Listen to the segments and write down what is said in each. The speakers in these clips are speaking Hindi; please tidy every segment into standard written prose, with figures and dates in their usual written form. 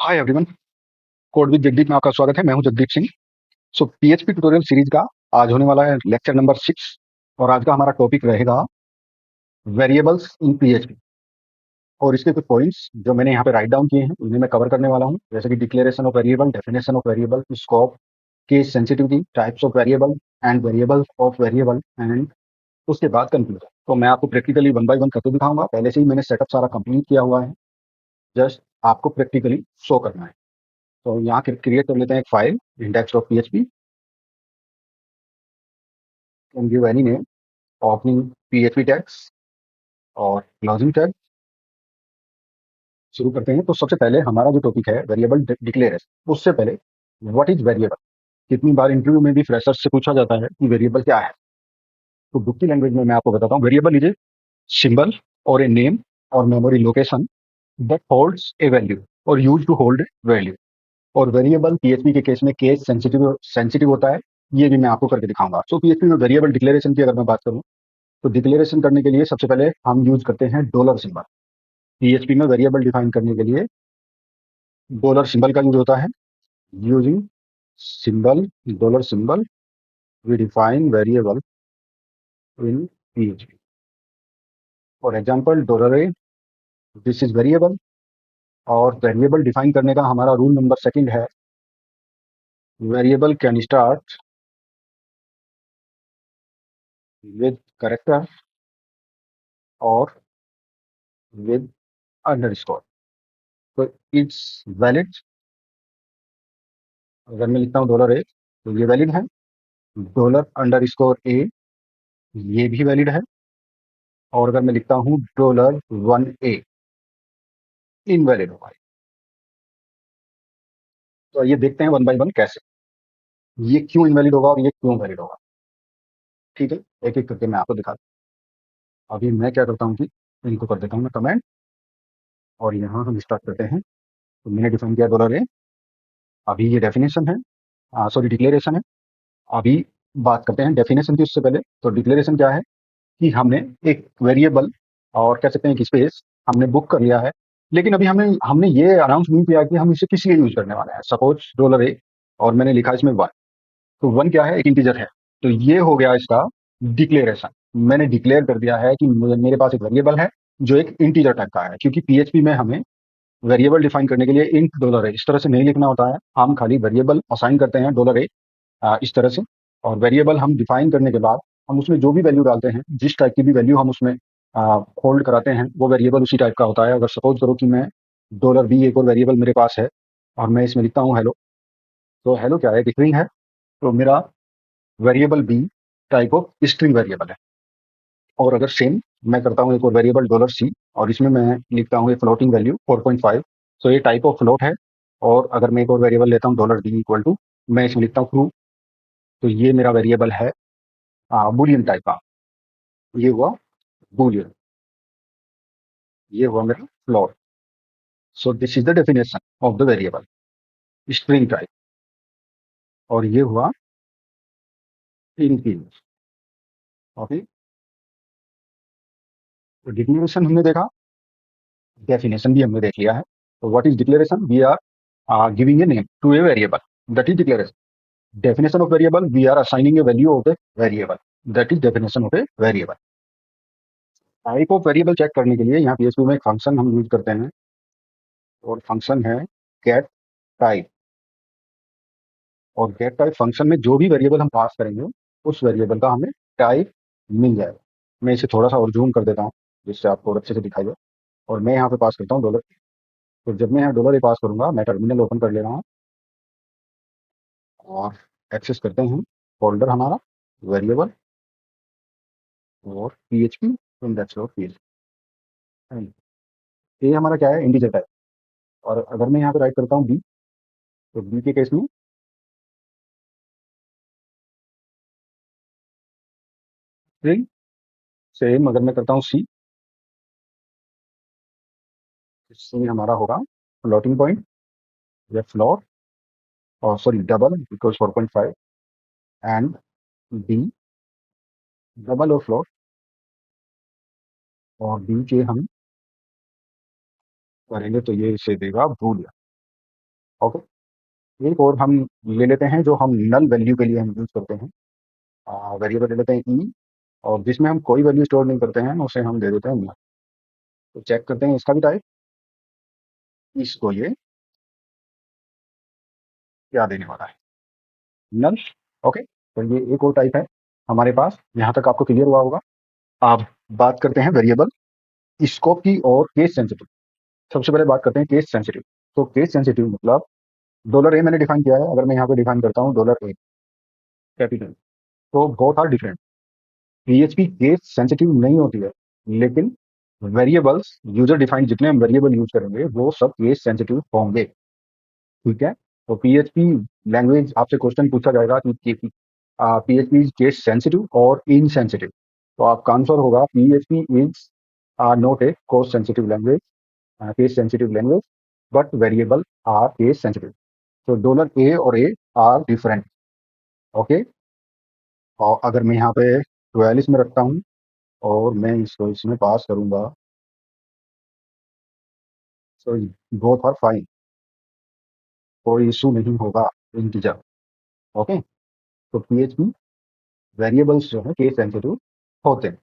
Hi everyone. Code with Jagdeep में आपका स्वागत है। मैं हूं जगदीप सिंह। सो पीएचपी ट्यूटोरियल सीरीज का आज होने वाला है लेक्चर नंबर 6। और आज का हमारा टॉपिक रहेगा वेरिएबल्स इन पीएचपी। और इसके कुछ पॉइंट्स जो मैंने यहाँ पे राइट डाउन किए हैं उन्हें मैं कवर करने वाला हूँ, जैसे कि declaration of variable, definition of variable, scope, case sensitivity, types of variable and variables of variable, and उसके बाद कंक्लूजन। तो मैं आपको प्रैक्टिकली वन बाय वन करके दिखाऊंगा। पहले से ही मैंने सेटअप सारा कंप्लीट किया हुआ है, जस्ट आपको प्रैक्टिकली शो करना है। तो यहाँ क्रिएट कर लेते हैं एक file index dot PHP, can give any name, opening PHP tags और क्लोजिंग टैग। शुरू करते हैं। तो सबसे पहले हमारा जो टॉपिक है वेरिएबल डिक्लेरेशन। उससे पहले व्हाट इज वेरिएबल। कितनी बार इंटरव्यू में भी फ्रेशर्स से पूछा जाता है कि वेरिएबल क्या है। तो बुक की लैंग्वेज में मैं आपको बताता हूँ, वेरिएबल इज ए सिंबल और ए नेम और memory location that holds A value और यूज टू होल्ड वैल्यू। और वेरिएबल पीएचपी के केस में केस सेंसिटिव सेंसिटिव होता है। ये भी मैं आपको करके दिखाऊंगा। सो पीएचपी में वेरिएबल डिक्लेरेशन की अगर मैं बात करूँ तो डिक्लेरेशन करने के लिए सबसे पहले हम यूज करते हैं डॉलर सिंबल। पीएचपी में वेरिएबल डिफाइन करने के लिए डॉलर सिंबल का यूज होता है। Using symbol, dollar symbol, we define variable in PHP. For example dollar A, this is variable. और वेरिएबल डिफाइन करने का हमारा रूल नंबर सेकंड है, variable can start with character और विद अंडरस्कोर। तो इट्स वैलिड। अगर मैं लिखता हूँ डॉलर ए तो ये वैलिड है। डॉलर अंडरस्कोर ए, ये भी वैलिड है। और अगर मैं लिखता हूँ $1 इनवैलिड होगा। तो ये देखते हैं वन बाय वन कैसे ये क्यों इनवैलिड होगा और ये क्यों वैलिड होगा। ठीक है, एक एक करके मैं आपको दिखाता हूँ। अभी मैं क्या करता हूँ कि इनको कर देता हूँ मैं कमेंट, और यहाँ हम स्टार्ट करते हैं। तो मैंने डिफाइन किया डॉलर ए। अभी ये डेफिनेशन है, सॉरी डिक्लेरेशन है। अभी बात करते हैं डेफिनेशन की। उससे पहले तो डिक्लेरेशन क्या है कि हमने एक वेरिएबल और कह सकते हैं कि स्पेस हमने बुक कर लिया है, लेकिन अभी हमने हमने ये अनाउंस नहीं किया कि हम इसे किस लिए यूज करने वाले हैं। सपोज डॉलर ए और मैंने लिखा इसमें 1। तो 1 क्या है, एक इंटीजर है। तो ये हो गया इसका डिक्लेरेशन। मैंने डिक्लेयर कर दिया है कि मेरे पास एक वेरिएबल है जो एक इंटीजर टाइप का है, क्योंकि पीएचपी में हमें वेरिएबल डिफाइन करने के लिए इंट डॉलर है इस तरह से नहीं लिखना होता है। हम खाली वेरिएबल असाइन करते हैं डॉलर ए इस तरह से। और वेरिएबल हम डिफाइन करने के बाद हम उसमें जो भी वैल्यू डालते हैं, जिस टाइप की भी वैल्यू हम उसमें होल्ड कराते हैं, वो वेरिएबल उसी टाइप का होता है। अगर सपोज करो कि मैं डॉलर बी, एक और वेरिएबल मेरे पास है, और मैं इसमें लिखता हूँ हेलो। तो हेलो क्या है, एक स्ट्रिंग है। तो मेरा variable B type of string variable है। और अगर सेम मैं करता हूँ एक और वेरिएबल डॉलर सी, और इसमें मैं लिखता हूँ फ्लोटिंग वैल्यू 4.5। तो ये टाइप ऑफ फ्लोट है। और अगर मैं एक और वेरिएबल लेता हूँ डॉलर डी इक्वल टू, मैं इसमें लिखता हूँ ट्रू। तो ये मेरा वेरिएबल है बुलियन टाइप का। ये हुआ बुलियन, ये हुआ मेरा float. So this is the definition of the variable string type. और ये हुआ इंटीजर। ओके, तो डिक्लेरेशन हमने देखा, डेफिनेशन भी हमने देख लिया है। तो what is declaration, we are giving a name to a variable, that is declaration. Definition of variable, we are assigning a value of a variable, that is definition of a variable। Type of variable check करने के लिए यहाँ पीएचपी में एक फंक्शन हम यूज करते हैं, और फंक्शन है गेट टाइप। और गेट टाइप फंक्शन में जो भी वेरिएबल हम पास करेंगे उस वेरिएबल का हमें टाइप मिल जाएगा। मैं इसे थोड़ा सा और जूम कर देता हूँ जिससे आपको और अच्छे से दिखाई दे। और मैं यहाँ पे पास करता हूँ डॉलर। तो जब मैं यहाँ डॉलर पास करूंगा, मैं टर्मिनल ओपन कर ले रहा हूँ और एक्सेस करते हैं फोल्डर हमारा वेरिएबल और पीएचपी इंडेक्स डॉट पीएचपी। ये हमारा क्या है, इंटीजर टाइप। और अगर मैं यहाँ पे राइट करता हूँ बी, तो बी के केस में स्ट्रिंग। सेम अगर मैं करता हूँ सी, सी हमारा होगा फ्लोटिंग पॉइंट या फ्लोट, और sorry double because 4.5। And B double और फ्लोट, और बी के हम करेंगे तो ये इसे देगा बूलियन। ओके, एक और हम ले लेते हैं जो हम नल वैल्यू के लिए हम यूज करते हैं, वेरिएबल ले लेते हैं ई, और जिसमें हम कोई वैल्यू स्टोर नहीं करते हैं उसे हम दे देते हैं नल। तो चेक करते हैं इसका भी टाइप, इसको ये क्या देने वाला है, नल। ओके, तो ये एक और टाइप है हमारे पास, यहाँ तक आपको क्लियर हुआ होगा। अब बात करते हैं वेरिएबल स्कोप की और केस सेंसिटिव। सबसे पहले बात करते हैं केस सेंसिटिव। तो केस सेंसिटिव मतलब डॉलर ए मैंने डिफाइन किया है, अगर मैं यहाँ पे डिफाइन करता हूँ डॉलर ए कैपिटल, तो both are different. PHP case sensitive नहीं होती है, लेकिन वेरिएबल्स यूजर डिफाइंड जितने हम वेरिएबल यूज करेंगे वो सब केस सेंसिटिव होंगे। ठीक है, तो पीएचपी लैंग्वेज आपसे क्वेश्चन पूछा जाएगा कि पीएचपी इज केस सेंसिटिव और इनसेंसिटिव, तो आपका आंसर होगा PHP is not a cost sensitive language, case sensitive language, but variable are case sensitive. तो डॉलर ए और ए आर डिफरेंट। ओके, और अगर मैं यहाँ पे 44 में रखता हूँ और मैं इसको इसमें पास करूंगा, तो बोथ आर फाइन, कोई इशू नहीं होगा, इंटीजर। ओके, तो पीएचपी वेरिएबल्स जो है केस सेंसिटिव होते हैं।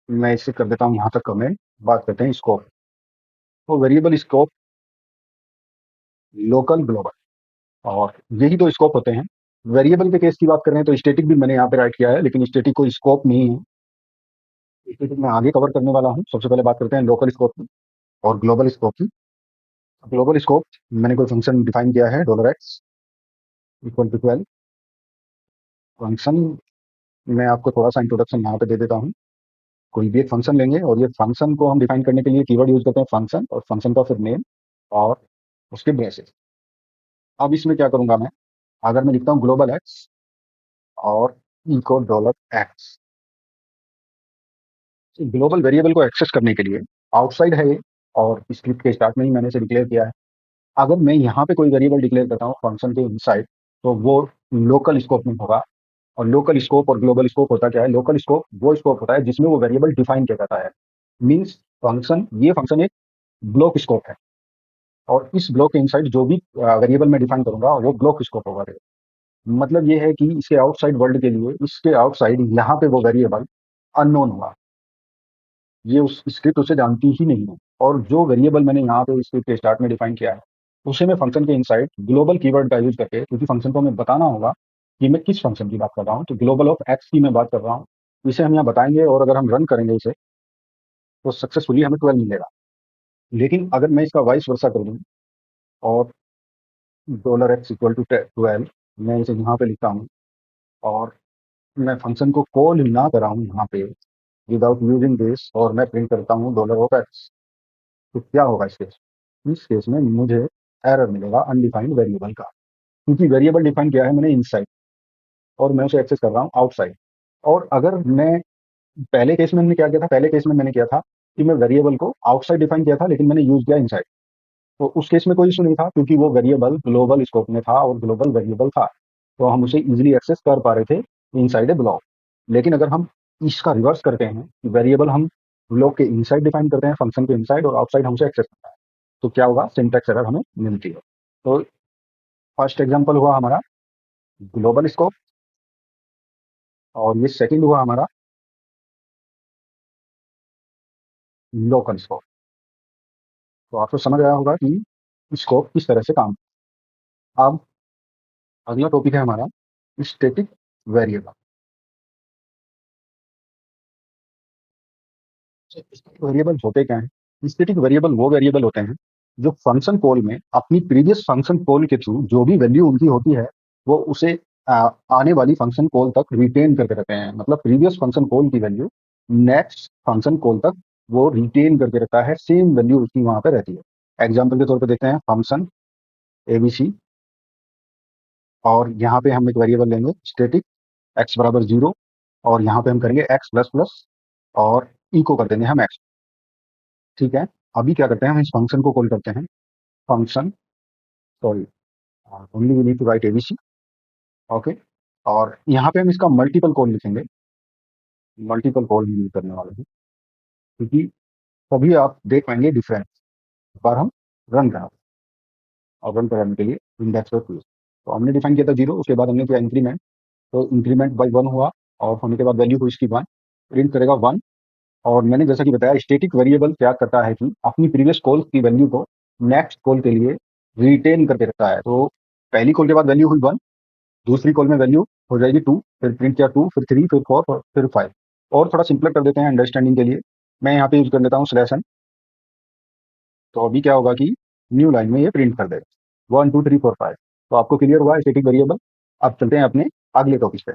मैं इसे कर देता हूँ यहाँ तक कमेंट। बात करते हैं स्कोप। तो वेरिएबल स्कोप, लोकल, ग्लोबल, और यही तो स्कोप होते हैं। वेरिएबल के केस की बात करें तो स्टैटिक भी मैंने यहाँ पे राइट किया है, लेकिन स्टैटिक कोई स्कोप नहीं है, स्टैटिक मैं आगे कवर करने वाला हूँ। सबसे पहले बात करते हैं लोकल स्कोप की और ग्लोबल स्कोप की। ग्लोबल स्कोप, मैंने कोई फंक्शन डिफाइन किया है dollar X equal to 12 function. मैं आपको थोड़ा सा इंट्रोडक्शन यहाँ पे दे देता हूँ। कोई भी एक फंक्शन लेंगे और ये फंक्शन को हम डिफाइन करने के लिए कीवर्ड यूज करते हैं फंक्शन, और फंक्शन का फिर नेम और उसके ब्रेसेस। अब इसमें क्या करूंगा मैं, अगर मैं लिखता हूँ ग्लोबल एक्स और echo dollar X, global variable को एक्सेस करने के लिए आउटसाइड है ये, और स्क्रिप्ट के स्टार्ट में ही मैंने इसे डिक्लेयर किया है। अगर मैं यहाँ पे कोई वेरिएबल डिक्लेयर करता हूँ फंक्शन के इनसाइड, तो वो लोकल स्कोप में होगा। और लोकल स्कोप और ग्लोबल स्कोप होता क्या है, लोकल स्कोप वो स्कोप होता है जिसमें वो वेरिएबल डिफाइन किया जाता है। मीन्स फंक्शन, ये फंक्शन एक ब्लॉक स्कोप है, और इस ब्लॉक के इनसाइड जो भी वेरिएबल मैं डिफाइन करूंगा वो ब्लॉक स्कोप होगा। मतलब ये है कि इसके आउटसाइड वर्ल्ड के लिए, इसके आउटसाइड यहाँ पे वो वेरिएबल अननोन होगा, ये उस स्क्रिप्ट उसे जानती ही नहीं है। और जो वेरिएबल मैंने यहाँ पे स्क्रिप्ट के स्टार्ट में डिफाइन किया है, उसे मैं फंक्शन के इनसाइड ग्लोबल कीवर्ड का यूज करके, क्योंकि फंक्शन को हमें बताना होगा कि मैं किस फंक्शन की बात कर रहा हूँ, तो ग्लोबल ऑफ एक्स की मैं बात कर रहा हूँ, इसे हम यहाँ बताएंगे, और अगर हम रन करेंगे इसे तो सक्सेसफुली हमें 12 मिलेगा। लेकिन अगर मैं इसका वाइस वर्सा कर दूँ और डॉलर एक्स इक्वल टू 12, मैं इसे यहाँ पे लिखता हूँ, और मैं फंक्शन को कॉल ना कराऊँ यहाँ पे विदाउट यूजिंग दिस, और मैं प्रिंट करता हूँ डॉलर ऑफ एक्स, तो क्या होगा इस केस में मुझे एरर मिलेगा अनडिफाइंड वेरिएबल का, क्योंकि वेरिएबल डिफाइन किया है मैंने इनसाइड और मैं उसे एक्सेस कर रहा हूँ आउटसाइड। और अगर मैं पहले केस में मैंने क्या किया था, पहले केस में मैंने किया था कि मैं वेरिएबल को आउटसाइड डिफाइन किया था, लेकिन मैंने यूज किया इनसाइड, तो उस केस में कोई इशू नहीं था, क्योंकि वो वेरिएबल ग्लोबल स्कोप में था और ग्लोबल वेरिएबल था, तो हम उसे इजिली एक्सेस कर पा रहे थे इनसाइड ए ब्लॉक। लेकिन अगर हम इसका रिवर्स करते हैं, वेरिएबल हम ब्लॉक के इनसाइड डिफाइन करते हैं, फंक्शन के इनसाइड, और आउटसाइड हम उसे एक्सेस करते हैं, तो क्या होगा, सिंटैक्स एरर हमें मिलती है। तो फर्स्ट एग्जांपल हुआ हमारा ग्लोबल स्कोप, और ये सेकंड हुआ हमारा लोकल स्कोप। तो आपको समझ आया होगा कि स्कोप किस तरह से काम। अब अगला टॉपिक है हमारा स्टैटिक वेरिएबल। स्टैटिक वेरिएबल होते क्या हैं, स्टैटिक वेरिएबल वो वेरिएबल होते हैं जो फंक्शन कॉल में अपनी प्रीवियस फंक्शन कॉल के थ्रू जो भी वैल्यू उनकी होती है, वो उसे आने वाली फंक्शन कॉल तक रिटेन करके रखते हैं। मतलब प्रीवियस फंक्शन कॉल की वैल्यू नेक्स्ट फंक्शन कॉल तक वो रिटेन करके रखता है, सेम वैल्यू उसकी वहां पे रहती है। एग्जाम्पल के तौर पे देखते हैं फंक्शन एबीसी, और यहाँ पे हम एक वेरिएबल लेंगे स्टैटिक एक्स बराबर 0, और यहाँ पे हम करेंगे एक्स प्लस प्लस, और इको कर देंगे हम एक्स। ठीक है, अभी क्या करते हैं, हम इस फंक्शन को कॉल करते हैं function, sorry, only we need to write ABC. Okay, और यहाँ पे हम इसका मल्टीपल कॉल लिखेंगे, मल्टीपल कॉल यूज करने वाले हैं, क्योंकि तभी आप देख पाएंगे डिफरेंस। एक बार हम रन करा, और रन कराने के लिए इंडेक्स डॉट यूज। तो हमने डिफाइन किया था 0, उसके बाद हमने किया इंक्रीमेंट, तो इंक्रीमेंट बाई 1 हुआ और होने के बाद वैल्यू हुई इसकी 1, प्रिंट करेगा 1। और मैंने जैसा कि बताया स्टैटिक वेरिएबल क्या करता है कि अपनी प्रीवियस कॉल की वैल्यू को नेक्स्ट कॉल के लिए रिटेन करके रखता है। तो पहली कॉल के बाद वैल्यू हुई 1, दूसरी कॉल में वैल्यू हो जाएगी 2, फिर प्रिंट किया 2, फिर 3, फिर 4, फिर 5। और थोड़ा सिंपल कर देते हैं अंडरस्टैंडिंग के लिए, मैं यहाँ पे यूज कर लेता हूँ स्लैश n। तो अभी क्या होगा कि न्यू लाइन में ये प्रिंट कर देगा 1 2 3 4 5। तो आपको क्लियर हुआ स्टैटिक वेरिएबल। अब चलते हैं अपने अगले टॉपिक पे।